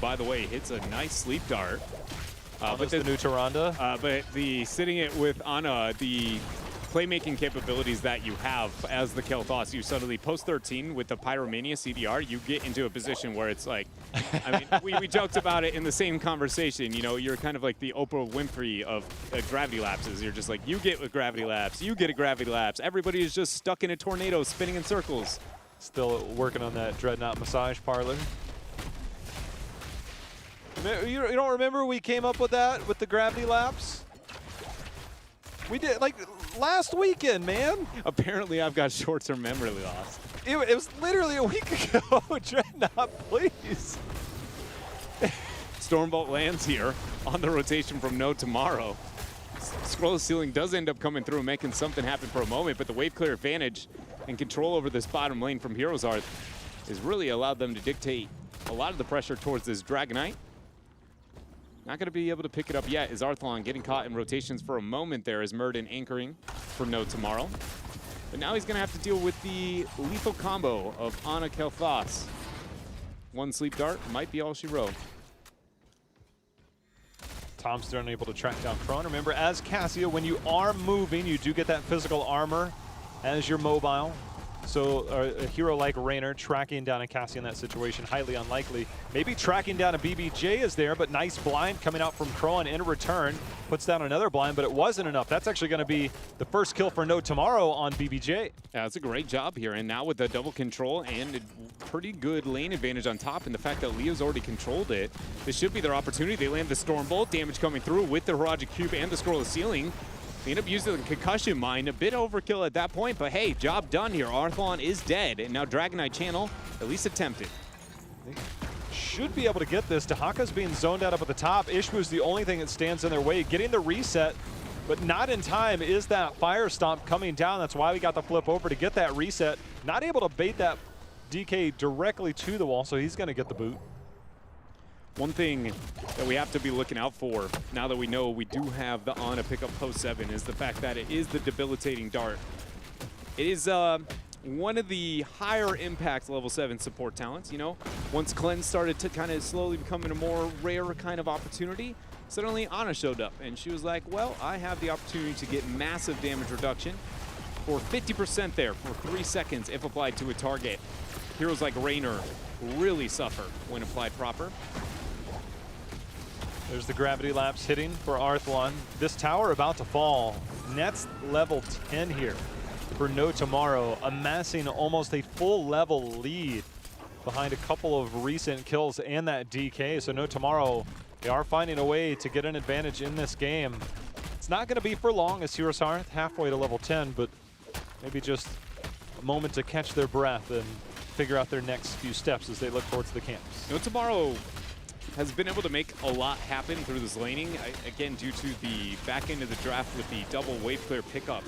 by the way, hits a nice sleep dart. But the new Tyrande. But the sitting it with Ana, the playmaking capabilities that you have as the Kel'Thas, you suddenly post 13 with the Pyromania CDR, you get into a position where it's like, I mean, we joked about it in the same conversation. You know, you're kind of like the Oprah Winfrey of gravity lapses. You're just like, you get with gravity lapse, you get a gravity lapse. Everybody is just stuck in a tornado spinning in circles. Still working on that Dreadnought massage parlor. You don't remember we came up with that with the gravity lapse? We did, like, last weekend, man. Apparently, I've got short-term memory loss. It was literally a week ago. Dreadnought, please. Stormbolt lands here on the rotation from No Tomorrow. Scroll of Ceiling does end up coming through and making something happen for a moment, but the wave clear advantage and control over this bottom lane from HeroesHearth has really allowed them to dictate a lot of the pressure towards this Dragonite. Not going to be able to pick it up yet is Arthlon getting caught in rotations for a moment there as Murden anchoring for No Tomorrow. But now he's going to have to deal with the lethal combo of Ana Kel'Thas. One sleep dart might be all she wrote. Tom's still unable to track down Krone. Remember, as Cassia, when you are moving, you do get that physical armor as you're mobile. So a hero like Raynor tracking down a Cassia in that situation, highly unlikely. Maybe tracking down a BBJ is there, but nice blind coming out from Krone in return. Puts down another blind, but it wasn't enough. That's actually going to be the first kill for No Tomorrow on BBJ. Yeah, it's a great job here. And now with the double control and a pretty good lane advantage on top, and the fact that Leo's already controlled it, this should be their opportunity. They land the Stormbolt, damage coming through with the Haragic Cube and the Scroll of Ceiling. They end up using the Concussion Mine, a bit overkill at that point, but hey, job done here. Arthlon is dead, and now Dragonite Channel at least attempted. Should be able to get this. Dahaka's being zoned out up at the top. Ishmu's the only thing that stands in their way. Getting the reset, but not in time is that Fire Stomp coming down. That's why we got the flip over to get that reset. Not able to bait that DK directly to the wall, so he's going to get the boot. One thing that we have to be looking out for, now that we know we do have the Ana pick up post 7, is the fact that it is the debilitating dart. It is one of the higher impact level 7 support talents, you know? Once Cleanse started to kind of slowly becoming a more rare kind of opportunity, suddenly Ana showed up and she was like, well, I have the opportunity to get massive damage reduction for 50% there for 3 seconds if applied to a target. Heroes like Raynor really suffer when applied proper. There's the gravity lapse hitting for Arthlon. This tower about to fall. Net's level 10 here for No Tomorrow, amassing almost a full level lead behind a couple of recent kills and that DK. So No Tomorrow, they are finding a way to get an advantage in this game. It's not going to be for long as HeroesHearth halfway to level 10, but maybe just a moment to catch their breath and figure out their next few steps as they look towards the camps. No Tomorrow has been able to make a lot happen through this laning, again, due to the back end of the draft with the double wave clear pickup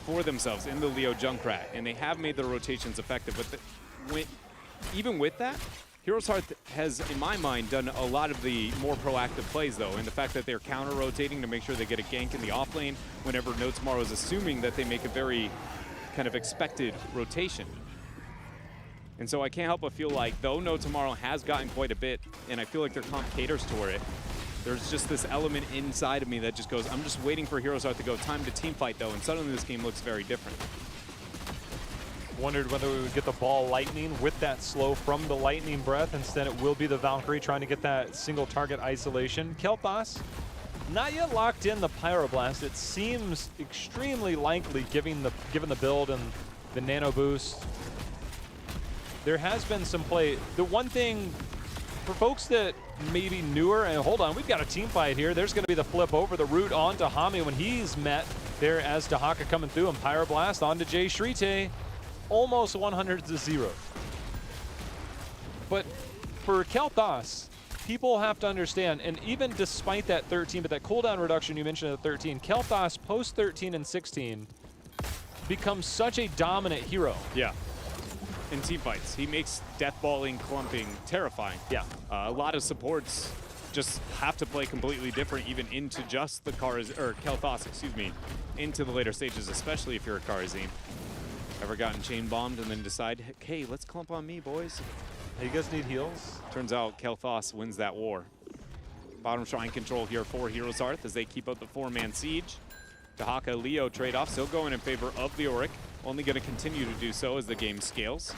for themselves in the Leo Junkrat, and they have made their rotations effective. But even with that, HeroesHearth has, in my mind, done a lot of the more proactive plays, though, and the fact that they're counter-rotating to make sure they get a gank in the off lane whenever No Tomorrow is assuming that they make a very kind of expected rotation. And so I can't help but feel like, though No Tomorrow has gotten quite a bit, and I feel like their comp caters toward it, there's just this element inside of me that just goes, I'm just waiting for HeroesHearth to go, time to team fight, though, and suddenly this game looks very different. Wondered whether we would get the ball lightning with that slow from the lightning breath. Instead, it will be the Valkyrie trying to get that single target isolation. Kel'Thas, not yet locked in the Pyroblast. It seems extremely likely given the build and the nano boost. There has been some play. The one thing for folks that may be newer, and hold on, we've got a team fight here. There's going to be the flip over the root onto Hami when he's met there as Dahaka coming through, and Pyroblast onto Jay Shrite. Almost 100 to 0. But for Kel'Thas, people have to understand, and even despite that 13, but that cooldown reduction you mentioned at 13, Kel'Thas post 13 and 16 becomes such a dominant hero. Yeah. In team fights, he makes deathballing, clumping terrifying. Yeah. A lot of supports just have to play completely different, even into just the Kel'Thas, excuse me, into the later stages, especially if you're a Kharazim. Ever gotten chain bombed and then decide, hey, let's clump on me, boys? You guys need heals? Turns out Kel'Thas wins that war. Bottom shrine control here for HeroesHearth as they keep up the 4-man siege. Dahaka Leo trade-off still going in favor of Leoric. Only going to continue to do so as the game scales.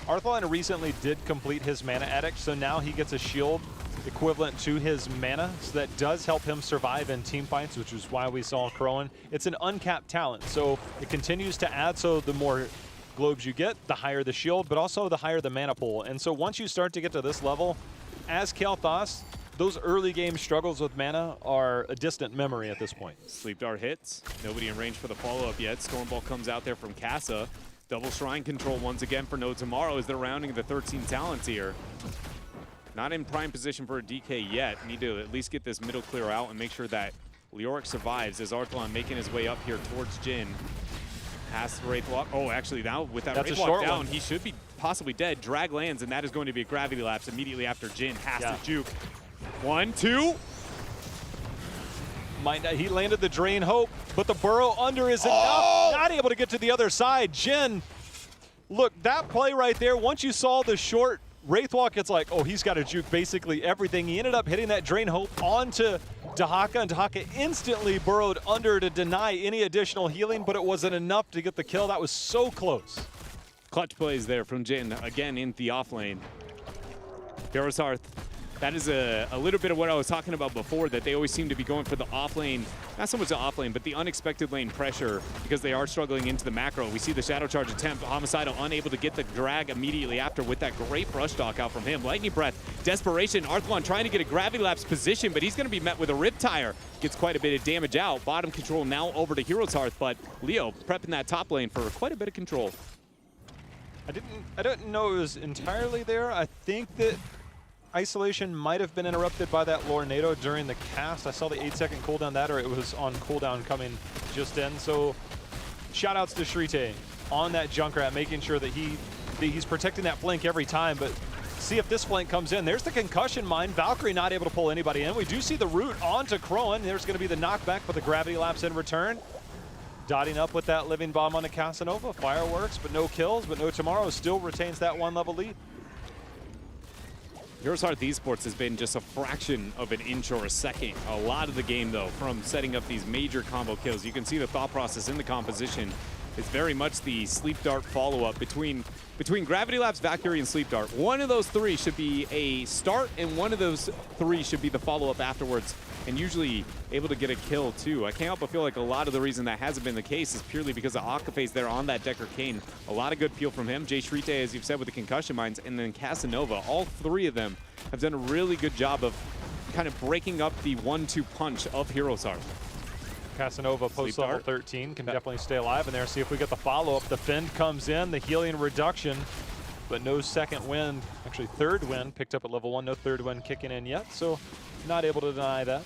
Arthlon recently did complete his mana addict, so now he gets a shield equivalent to his mana, so that does help him survive in team fights, which is why we saw Crowan. It's an uncapped talent, so it continues to add, so the more globes you get, the higher the shield, but also the higher the mana pool. And so once you start to get to this level, as Kel'Thas, those early game struggles with mana are a distant memory at this point. Sleep Dart hits. Nobody in range for the follow-up yet. Stormball comes out there from Kassa. Double Shrine control once again for No Tomorrow as they're rounding the 13 talents here. Not in prime position for a DK yet. Need to at least get this middle clear out and make sure that Leoric survives as Arthlon making his way up here towards Jhin. Past the Wraithwalk. Oh, actually now with that Wraithwalk down, he should be possibly dead. Drag lands, and that is going to be a gravity lapse immediately after Jhin has to juke. 1, 2. He landed the Drain Hope, but the burrow under is enough. Not able to get to the other side. Jhin, look, that play right there, once you saw the short Wraithwalk, it's like, oh, he's got to juke basically everything. He ended up hitting that Drain Hope onto Dahaka, and Dahaka instantly burrowed under to deny any additional healing, but it wasn't enough to get the kill. That was so close. Clutch plays there from Jhin, again in the off lane. HeroesHearth. That is a little bit of what I was talking about before, that they always seem to be going for the off lane, not so much the off lane, but the unexpected lane pressure because they are struggling into the macro. We see the Shadow Charge attempt, Homicidal unable to get the drag immediately after with that great brush talk out from him. Lightning Breath, Desperation, Arthlon trying to get a Gravity Lapse position, but he's going to be met with a Riptire. Gets quite a bit of damage out. Bottom control now over to HeroesHearth, but Leo prepping that top lane for quite a bit of control. I didn't know it was entirely there. I think that Isolation might have been interrupted by that Lornado during the cast. I saw the 8-second cooldown that, or it was on cooldown coming just in. So shout-outs to Shrite on that Junkrat, making sure that he's protecting that flank every time. But see if this flank comes in. There's the concussion mine. Valkyrie not able to pull anybody in. We do see the root onto Crowan. There's going to be the knockback, but the gravity lapse in return. Dotting up with that living bomb on the Casanova. Fireworks, but no kills, but No Tomorrow still retains that 1-level lead. HeroesHearth Esports has been just a fraction of an inch or a second. A lot of the game, though, from setting up these major combo kills. You can see the thought process in the composition. It's very much the Sleep Dart follow-up between Gravity Lapse, Valkyrie, and Sleep Dart. One of those three should be a start, and one of those three should be the follow-up afterwards, and usually able to get a kill, too. I can't help but feel like a lot of the reason that hasn't been the case is purely because of Akaface there on that Decker Kane. A lot of good peel from him. Jay Shrite, as you've said, with the concussion mines, and then Casanova. All three of them have done a really good job of kind of breaking up the 1-2 punch of HeroesHearth. Casanova post level 13 can definitely stay alive in there. See if we get the follow-up. The Fend comes in, the healing reduction, but no second wind. Actually, third wind picked up at level 1. No third wind kicking in yet, so not able to deny that.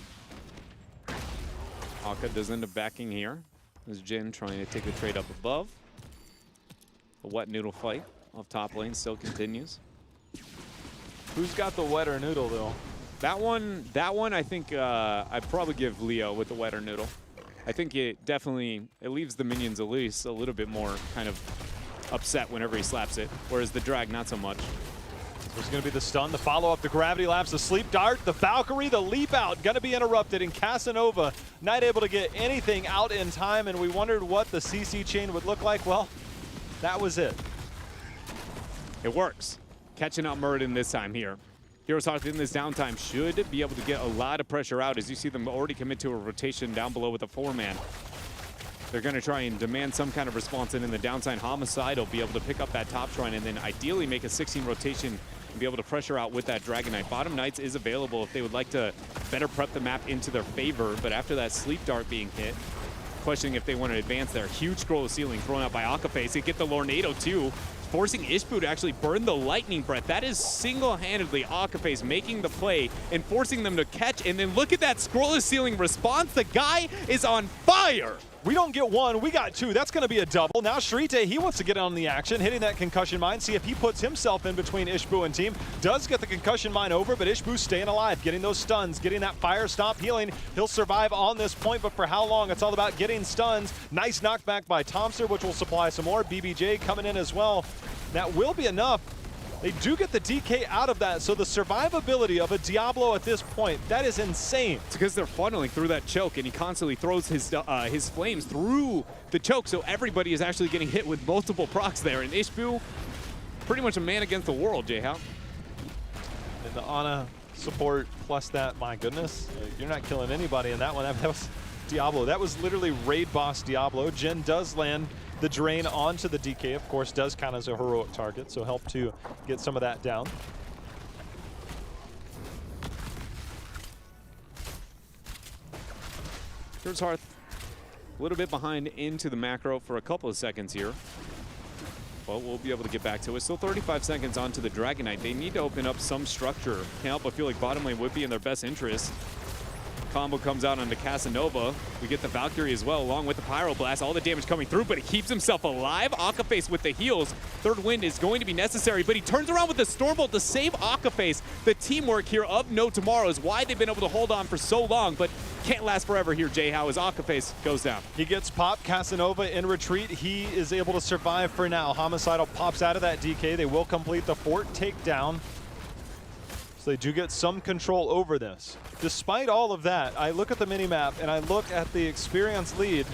Aka does end up backing here. There's Jhin trying to take the trade up above. The wet noodle fight off top lane still continues. Who's got the wetter noodle, though? That one, I think I'd probably give Leo with the wetter noodle. I think it leaves the minions at least a little bit more kind of upset whenever he slaps it, whereas the drag not so much. There's going to be the stun, the follow-up, the gravity lapse, the sleep dart, the Valkyrie, the leap out, going to be interrupted, and Casanova not able to get anything out in time, and we wondered what the CC chain would look like. Well, that was it. It works. Catching out Muradin this time here. HeroesHearth in this downtime should be able to get a lot of pressure out as you see them already commit to a rotation down below with a 4-man. They're going to try and demand some kind of response, and in the downside, Homicidal be able to pick up that top shrine and then ideally make a 16 rotation and be able to pressure out with that Dragon Knight. Bottom Knights is available if they would like to better prep the map into their favor, but after that Sleep Dart being hit, questioning if they want to advance there. Huge scroll of ceiling thrown out by Akaface. They get the Lornado too, forcing Ishbu to actually burn the Lightning Breath. That is single-handedly Akaface making the play and forcing them to catch, and then look at that scroll of ceiling response. The guy is on fire. We don't get one, we got two. That's going to be a double. Now Shrite, he wants to get on the action, hitting that concussion mine. See if he puts himself in between Ishbu and team. Does get the concussion mine over, but Ishbu staying alive, getting those stuns, getting that fire stomp healing. He'll survive on this point, but for how long? It's all about getting stuns. Nice knockback by Thompson, which will supply some more. BBJ coming in as well. That will be enough. They do get the DK out of that, so the survivability of a Diablo at this point, that is insane. It's because they're funneling through that choke, and he constantly throws his flames through the choke, so everybody is actually getting hit with multiple procs there. And Ishbu, pretty much a man against the world, J-How. And the Ana support plus that, my goodness, you're not killing anybody in that one. That was Diablo. That was literally raid boss Diablo. Jin does land the drain onto the DK, of course, does count as a heroic target, so help to get some of that down. HeroesHearth a little bit behind into the macro for a couple of seconds here. But we'll be able to get back to it. Still 35 seconds onto the Dragon Knight. They need to open up some structure. Can't help but feel like bottom lane would be in their best interest. Combo comes out onto Casanova. We get the Valkyrie as well, along with the Pyroblast. All the damage coming through, but he keeps himself alive. Akaface with the heals. Third wind is going to be necessary, but he turns around with the Stormbolt to save Akaface. The teamwork here of No Tomorrow is why they've been able to hold on for so long, but can't last forever here, J-How, as Akaface goes down. He gets popped. Casanova in retreat. He is able to survive for now. Homicidal pops out of that DK. They will complete the fort takedown. So they do get some control over this. Despite all of that, I look at the minimap and I look at the experience lead.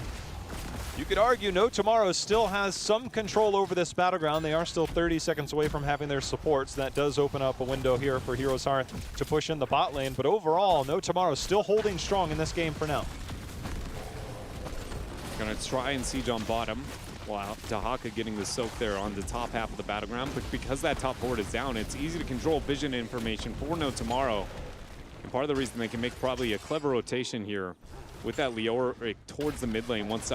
You could argue No Tomorrow still has some control over this battleground. They are still 30 seconds away from having their supports. That does open up a window here for HeroesHearth to push in the bot lane. But overall, No Tomorrow still holding strong in this game for now. Gonna try and siege on bottom. Wow, Dahaka getting the soak there on the top half of the battleground, but because that top board is down, it's easy to control vision information for No Tomorrow. And part of the reason they can make probably a clever rotation here with that Leoric towards the mid lane once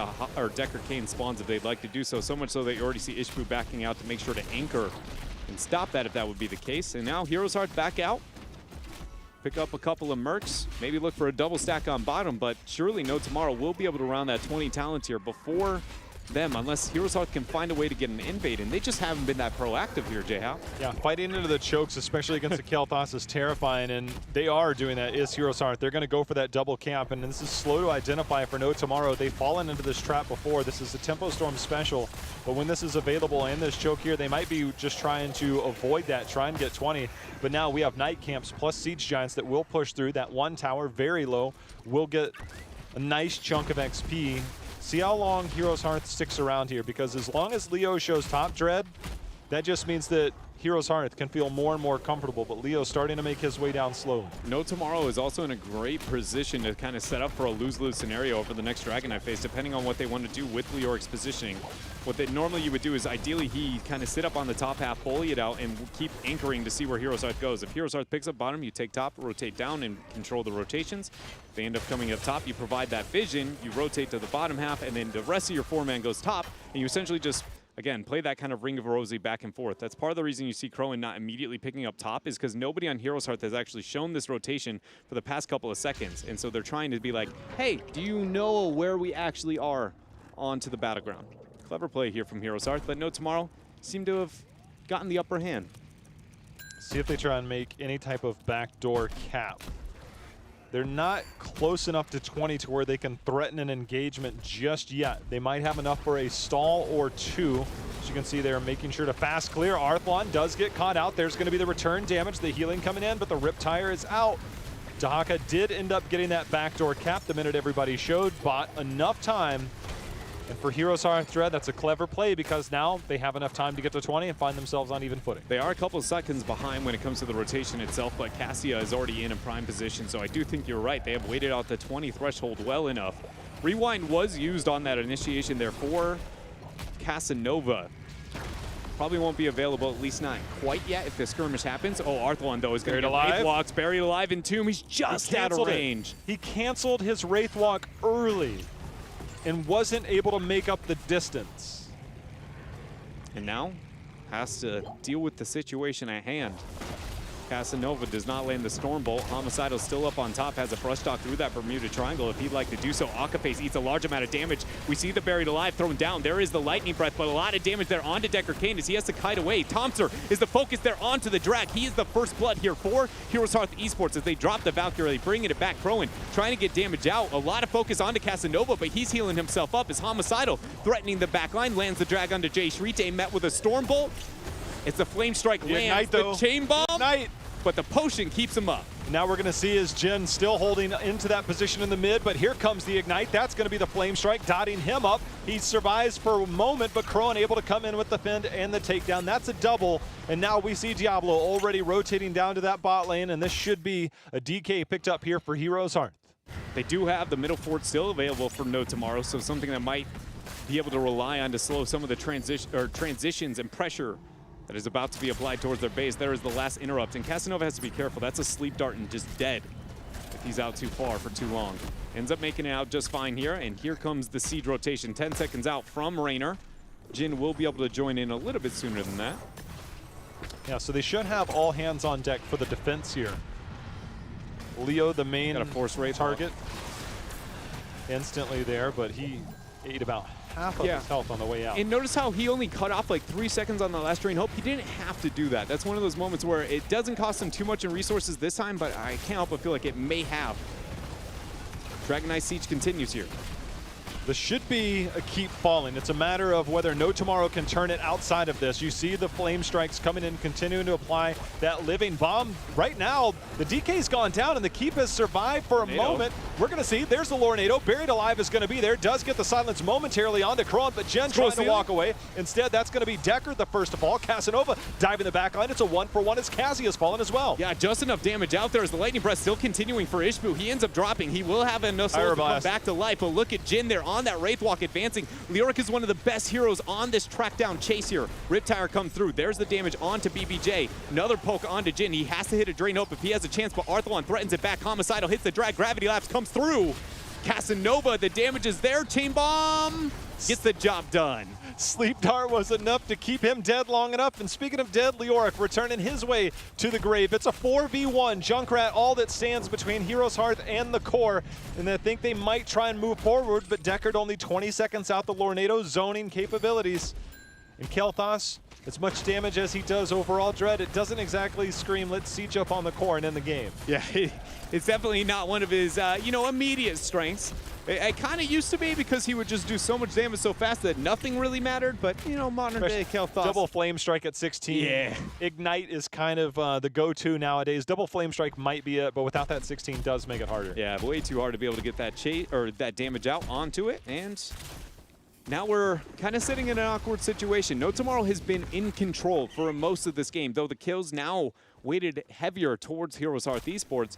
Decker Kane spawns if they'd like to do so. So much so that you already see Ishbu backing out to make sure to anchor and stop that if that would be the case. And now HeroesHearth back out. Pick up a couple of mercs, maybe look for a double stack on bottom, but surely No Tomorrow will be able to round that 20 talent here before them, unless HeroesHearth can find a way to get an invade, and they just haven't been that proactive here, J-How. Yeah, fighting into the chokes, especially against the Kael'thas, is terrifying, and they are doing that, is HeroesHearth. They're going to go for that double camp, and this is slow to identify for No Tomorrow. They've fallen into this trap before. This is a Tempo Storm special, but when this is available and this choke here, they might be just trying to avoid that, try and get 20, but now we have Night Camps plus Siege Giants that will push through. That one tower, very low, will get a nice chunk of XP. See how long HeroesHearth sticks around here, because as long as Leo shows top dread, that just means that HeroesHearth can feel more and more comfortable, but Leo's starting to make his way down slow. No Tomorrow is also in a great position to kind of set up for a lose-lose scenario over the next Dragon Knight phase, depending on what they want to do with Leoric's positioning. What they normally you would do is ideally he kind of sit up on the top half, bully it out, and keep anchoring to see where HeroesHearth goes. If HeroesHearth picks up bottom, you take top, rotate down, and control the rotations. If they end up coming up top, you provide that vision, you rotate to the bottom half, and then the rest of your four-man goes top, and you essentially just, again, play that kind of Ring of Rosie back and forth. That's part of the reason you see Crowan not immediately picking up top, is because nobody on HeroesHearth has actually shown this rotation for the past couple of seconds. And so they're trying to be like, hey, do you know where we actually are onto the battleground? Clever play here from HeroesHearth, but No Tomorrow seem to have gotten the upper hand. See if they try and make any type of backdoor cap. They're not close enough to 20 to where they can threaten an engagement just yet. They might have enough for a stall or two. As you can see, they're making sure to fast clear. Arthlon does get caught out. There's going to be the return damage, the healing coming in, but the Rip Tire is out. Dahaka did end up getting that backdoor cap the minute everybody showed, bought enough time. And for HeroesHearth Dread, that's a clever play, because now they have enough time to get to 20 and find themselves on even footing. They are a couple of seconds behind when it comes to the rotation itself, but Cassia is already in a prime position, so I do think you're right. They have waited out the 20 threshold well enough. Rewind was used on that initiation there for Casanova. Probably won't be available, at least not quite yet, if the skirmish happens. Oh, Arthlon, though, is going to get Wraithwalks, buried alive in Tomb. He's just out of range. He canceled his Wraithwalk early and wasn't able to make up the distance. And now has to deal with the situation at hand. Casanova does not land the Stormbolt. Homicidal still up on top, has a brush talk through that Bermuda Triangle if he'd like to do so. Akaface eats a large amount of damage. We see the Buried Alive thrown down. There is the Lightning Breath, but a lot of damage there onto Decker Kane as he has to kite away. Thompson is the focus there onto the Drag. He is the first blood here for HeroesHearth Esports as they drop the Valkyrie, bringing it back. Crowan trying to get damage out. A lot of focus onto Casanova, but he's healing himself up as Homicidal threatening the back line, lands the drag onto Jay Shrite, met with a Stormbolt. It's the Flame Strike The lands, Ignite, though. the Chain Bomb, Ignite. but the potion keeps him up. Now we're going to see is Jin still holding into that position in the mid, but here comes the Ignite. That's going to be the Flame Strike, dotting him up. He survives for a moment, but Crowan able to come in with the fend and the takedown. That's a double, and now we see Diablo already rotating down to that bot lane, and this should be a DK picked up here for HeroesHearth. They do have the middle fort still available for No Tomorrow, so something that might be able to rely on to slow some of the transitions and pressure that is about to be applied towards their base. There is the last interrupt, and Casanova has to be careful. That's a sleep dart and just dead if he's out too far for too long. Ends up making it out just fine here, and here comes the siege rotation. 10 seconds out from Raynor. Jin will be able to join in a little bit sooner than that. Yeah, so they should have all hands on deck for the defense here. Leo, the main Got a force rate target, instantly there, but he ate about half of his health on the way out. And notice how he only cut off like 3 seconds on the last Drain Hope. He didn't have to do that. That's one of those moments where it doesn't cost him too much in resources this time, but I can't help but feel like it may have. Dragon Knight Siege continues here. This should be a keep falling. It's a matter of whether No Tomorrow can turn it outside of this. You see the Flame Strikes coming in, continuing to apply that living bomb. Right now, the DK's gone down and the keep has survived for a moment. We're going to see, there's the Lornado. Buried Alive is going to be there. Does get the silence momentarily onto Crowan, but Jen trying to walk away. Instead, that's going to be Decker, the first to fall. Casanova diving the back line. It's a 1-for-1 as Cassie has fallen as well. Yeah, just enough damage out there as the Lightning Breath still continuing for Ishbu. He ends up dropping. He will have enough souls to come back to life, but look at Jin there on that Wraith Walk advancing. Leoric is one of the best heroes on this track down chase here. Riptire come through. There's the damage onto BBJ. Another poke onto Jin. He has to hit a Drain Hope if he has a chance, but Arthalon threatens it back. Homicidal hits the drag. Gravity Lapse comes through. Casanova, the damage is there. Chain Bomb gets the job done. Sleep Dart was enough to keep him dead long enough. And speaking of dead, Leoric returning his way to the grave. It's a 4v1. Junkrat, all that stands between HeroesHearth and the core. And I think they might try and move forward, but Deckard only 20 seconds out the Lornado zoning capabilities. And Kel'Thas, as much damage as he does overall, Dread, it doesn't exactly scream, let's siege up on the core and end the game. Yeah, it's definitely not one of his, immediate strengths. It kind of used to be because he would just do so much damage so fast that nothing really mattered, but, modern day Kel'Thas. Double Flame Strike at 16. Yeah. Ignite is kind of the go-to nowadays. Double Flame Strike might be it, but without that 16 does make it harder. Yeah, way too hard to be able to get that that damage out onto it, and now we're kind of sitting in an awkward situation. No Tomorrow has been in control for most of this game, though the kills now weighted heavier towards HeroesHearth Esports.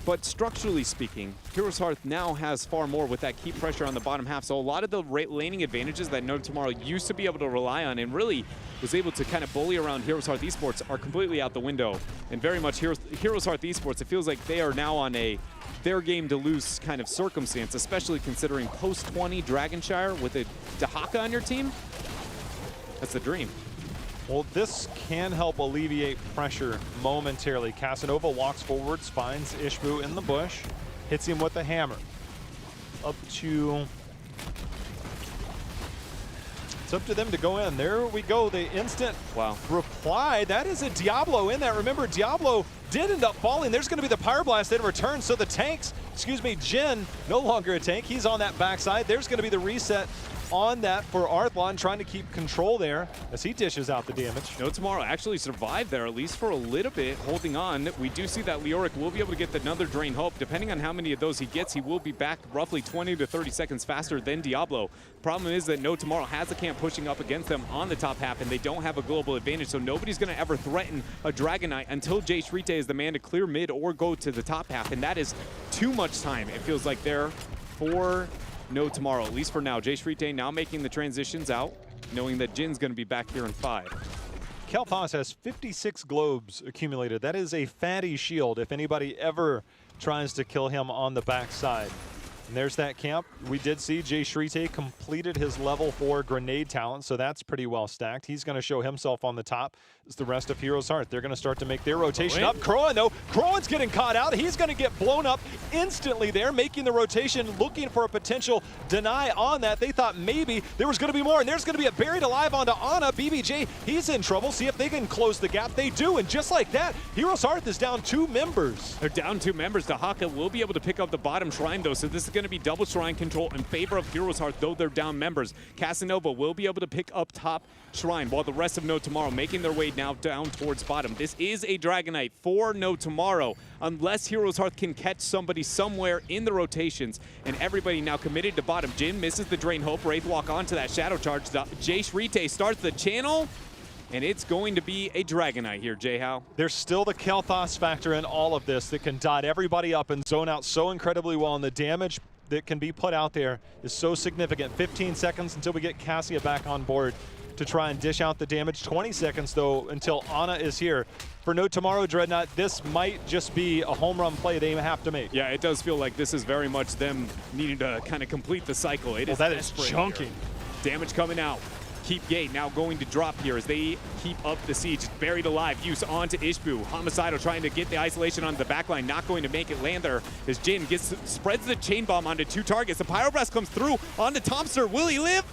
But structurally speaking, HeroesHearth now has far more with that keep pressure on the bottom half. So a lot of the laning advantages that No Tomorrow used to be able to rely on and really was able to kind of bully around HeroesHearth Esports are completely out the window. And very much HeroesHearth Esports, it feels like they are now on their game to lose kind of circumstance, especially considering post-20 Dragonshire with a Dahaka on your team. That's the dream. Well, this can help alleviate pressure momentarily. Casanova walks forwards, finds Ishbu in the bush, hits him with a hammer. Up to... It's up to them to go in. There we go, the instant reply. That is a Diablo in that. Remember, Diablo did end up falling. There's going to be the Pyroblast in return, so the tanks, Jin, no longer a tank. He's on that backside. There's going to be the reset on that for Arthalon, trying to keep control there as he dishes out the damage. No Tomorrow actually survived there, at least for a little bit, holding on. We do see that Leoric will be able to get another Drain Hope. Depending on how many of those he gets, he will be back roughly 20 to 30 seconds faster than Diablo. Problem is that No Tomorrow has a camp pushing up against them on the top half, and they don't have a global advantage, so nobody's going to ever threaten a Dragon Knight until Jay Shrite is the man to clear mid or go to the top half, and that is too much time, it feels like, there for No Tomorrow, at least for now. Jay Shrite now making the transitions out, knowing that Jin's going to be back here in 5. Kel'Thas has 56 globes accumulated. That is a fatty shield if anybody ever tries to kill him on the backside. And there's that camp. We did see Jay Shrite completed his level 4 grenade talent, so that's pretty well stacked. He's going to show himself on the top as the rest of HeroesHearth. They're going to start to make their rotation up. Crowan, though, Crowan's getting caught out. He's going to get blown up instantly there, making the rotation, looking for a potential deny on that. They thought maybe there was going to be more, and there's going to be a buried alive onto Ana. BBJ, he's in trouble. See if they can close the gap. They do, and just like that, HeroesHearth is down 2 members. They're down 2 members. Dahaka will be able to pick up the bottom shrine, though, so this going to be double shrine control in favor of HeroesHearth, though they're down members. Casanova will be able to pick up top shrine, while the rest of No Tomorrow making their way now down towards bottom. This is a Dragonite for No Tomorrow, unless HeroesHearth can catch somebody somewhere in the rotations, and everybody now committed to bottom. Jin misses the Drain Hope. Wraith walk onto that Shadow Charge. Jay Shrite starts the channel, and it's going to be a Dragonite here, Jay-How. There's still the Kel'Thas factor in all of this that can dot everybody up and zone out so incredibly well, and the damage that can be put out there is so significant. 15 seconds until we get Cassia back on board to try and dish out the damage. 20 seconds, though, until Ana is here. For No Tomorrow, Dreadnought, this might just be a home run play they have to make. Yeah, it does feel like this is very much them needing to kind of complete the cycle. It is that is chunking. Damage coming out. Keep Gate now going to drop here as they keep up the siege. Buried Alive, use onto Ishbu. Homicidal trying to get the isolation onto the backline, not going to make it land there as Jin spreads the chain bomb onto 2 targets. The Pyroblast comes through onto Tomster. Will he live?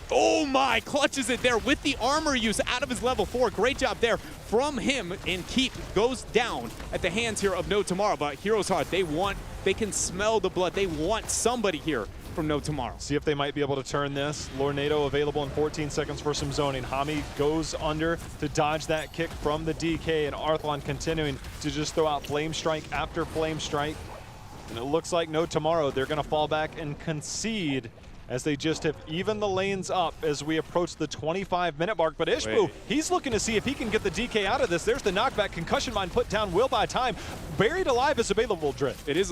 Oh my, clutches it there with the armor use out of his level 4. Great job there from him, and Keep goes down at the hands here of No Tomorrow. But HeroesHearth, they can smell the blood. They want somebody here from No Tomorrow. See if they might be able to turn this. Lornado available in 14 seconds for some zoning. Hami goes under to dodge that kick from the DK, and Arthlon continuing to just throw out Flame Strike after Flame Strike. And it looks like No Tomorrow, they're going to fall back and concede as they just have evened the lanes up as we approach the 25-minute mark. But Ishbu, he's looking to see if he can get the DK out of this. There's the knockback. Concussion Mine put down, will buy time. Buried Alive is available, Dread. It is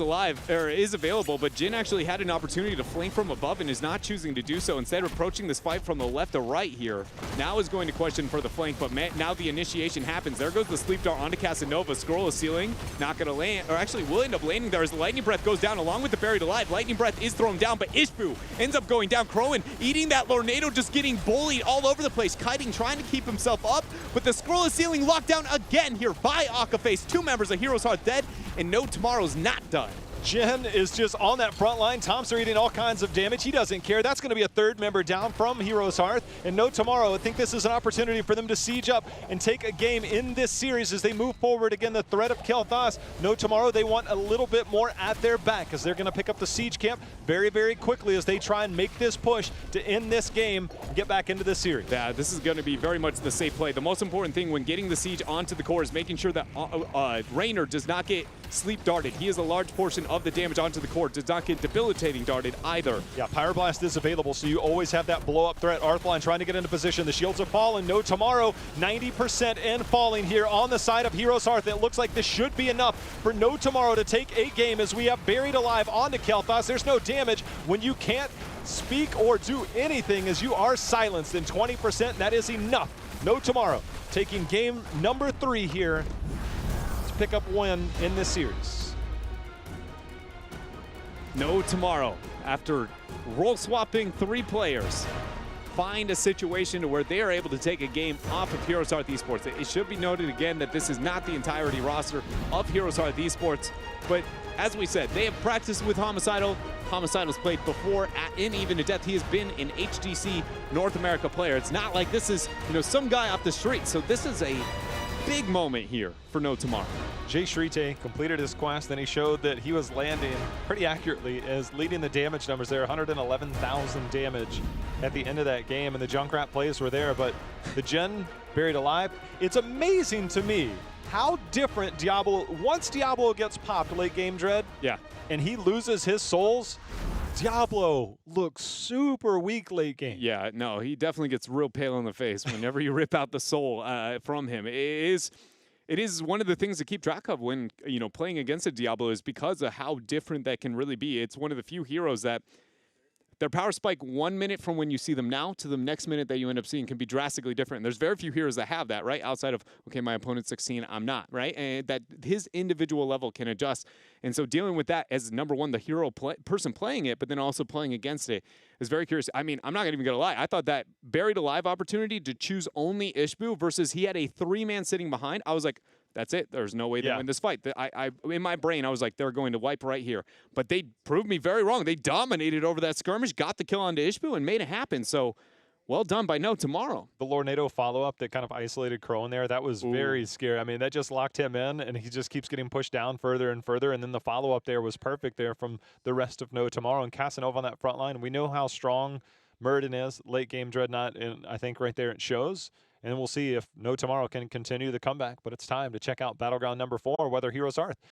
available, but Jin actually had an opportunity to flank from above and is not choosing to do so. Instead of approaching this fight from the left to right here. Now is going to question for the flank, but now the initiation happens. There goes the Sleep Dart onto Casanova. Scroll of Ceiling, not going to land, or actually will end up landing there as the Lightning Breath goes down along with the Buried Alive. Lightning Breath is thrown down, but Ishbu ends up going down. Crowan eating that Lornado, just getting bullied all over the place. Kiting trying to keep himself up, but the Scroll of Ceiling locked down again here by Akaface. 2 members of HeroesHearth dead, and No Tomorrow's not done. Jin is just on that front line. Tomster eating all kinds of damage. He doesn't care. That's going to be a 3rd member down from HeroesHearth. And No Tomorrow, I think this is an opportunity for them to siege up and take a game in this series as they move forward. Again, the threat of Kel'Thas. No Tomorrow, they want a little bit more at their back as they're going to pick up the siege camp very, very quickly as they try and make this push to end this game and get back into this series. Yeah, this is going to be very much the safe play. The most important thing when getting the siege onto the core is making sure that Raynor does not get sleep darted. He is a large portion of the damage onto the core. Does not get debilitating darted either. Yeah, Pyroblast is available, so you always have that blow-up threat. Arthlon trying to get into position. The shields have fallen. No Tomorrow, 90% and falling here on the side of HeroesHearth. It looks like this should be enough for No Tomorrow to take a game as we have Buried Alive onto Kel'Thas. There's no damage when you can't speak or do anything as you are silenced. And 20%, that is enough. No Tomorrow taking game number 3 here to pick up win in this series. No Tomorrow, after role swapping 3 players, find a situation where they are able to take a game off of HeroesHearth Esports. It should be noted again that this is not the entirety roster of HeroesHearth Esports, but as we said, they have practiced with Homicidal. Homicidal's played before in Even to Death. He has been an HGC North America player. It's not like this is, some guy off the street. So this is a big moment here for No Tomorrow. Jay Shrite completed his quest, and he showed that he was landing pretty accurately as leading the damage numbers there. 111,000 damage at the end of that game, and the Junkrat plays were there, but the Jin Buried Alive, it's amazing to me how different Diablo, once Diablo gets popped late game, Dread, and he loses his souls, Diablo looks super weak late game. Yeah, no, he definitely gets real pale in the face whenever you rip out the soul from him. It is one of the things to keep track of when, playing against a Diablo is because of how different that can really be. It's one of the few heroes that their power spike 1 minute from when you see them now to the next minute that you end up seeing can be drastically different. And there's very few heroes that have that, right? Outside of, okay, my opponent's 16, I'm not, right? And that his individual level can adjust. And so dealing with that as number one, the hero person playing it, but then also playing against it is very curious. I mean, I'm not even going to lie. I thought that Buried Alive opportunity to choose only Ishbu versus he had a 3-man sitting behind. I was like, that's it. There's no way they win this fight. In my brain, I was like, they're going to wipe right here. But they proved me very wrong. They dominated over that skirmish, got the kill onto Ishbu, and made it happen. So Well done by No Tomorrow. The Lornado follow-up that kind of isolated Crow in there, that was very scary. I mean, that just locked him in, and he just keeps getting pushed down further and further, and then the follow-up there was perfect there from the rest of No Tomorrow. And Casanova on that front line, we know how strong Muradin is, late-game Dreadnought, and I think right there it shows. And we'll see if No Tomorrow can continue the comeback, but it's time to check out Battleground number 4, whether Heroes Hearth